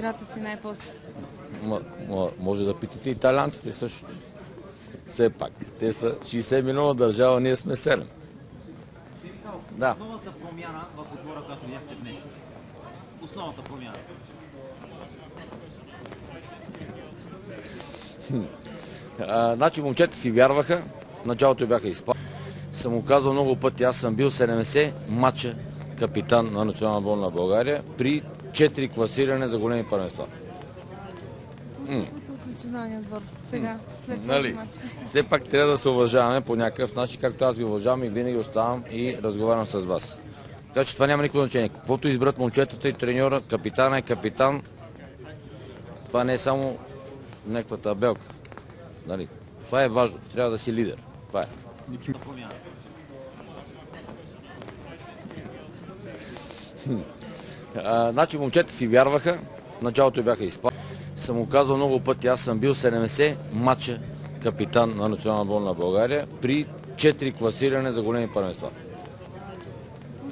играта си най-после? Може да питате италианците също. Все пак. Те са 60 милиона държава, ние сме 7. Да. Основната промяна в отбора, която видяхте днес. Основната промяна. Значи момчета си вярваха, в началото бяха изпадни. Съм го казал много пъти, аз съм бил 70 мача капитан на Национална отбор на България при 4 класиране за големи първенства. От националния отбор сега, след този Нали? мач. Все пак трябва да се уважаваме по някакъв начин, както аз ви уважавам и винаги оставам и разговарям с вас. Така че това няма никакво значение. Каквото изберат момчетата и треньора, капитана е капитан. Това не е само някаква табелка. Нали? Това е важно. Трябва да си лидер. Това е. Значи момчета си вярваха, в началото бяха изпадни. Съм го казал много пъти, аз съм бил 70 мача капитан на Национална отбор на България при 4 класиране за големи първенства.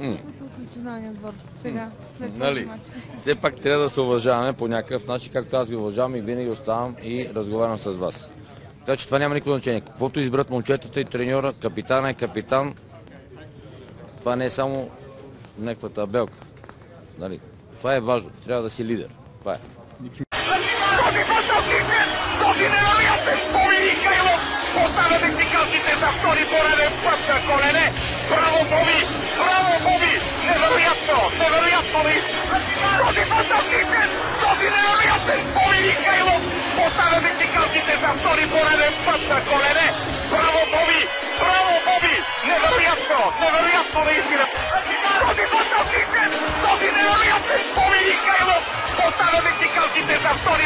От националния отбор сега, след този Нали? мач. Все пак трябва да се уважаваме по някакъв начин, както аз ви уважавам и винаги оставам и разговарям с вас. Така че това няма никакво значение. Каквото изберат момчетата и треньора, капитана е капитан. Това не е само някаква табелка. Нали? Това е важно. Трябва да си лидер. Това е. Този невероятен Боби Михайлов поставя мексиканците за втори пореден път на колене. Браво, Боби! Браво, Боби! Невероятно! Невероятно ли? Този фантастичен! Този невероятен Боби Михайлов поставя мексиканците за втори пореден път на колене. Браво, Боби! Браво, Боби! Невероятно! Невероятно наистина! Този фантастичен! Този невероятен Боби Михайлов поставя мексиканците за втори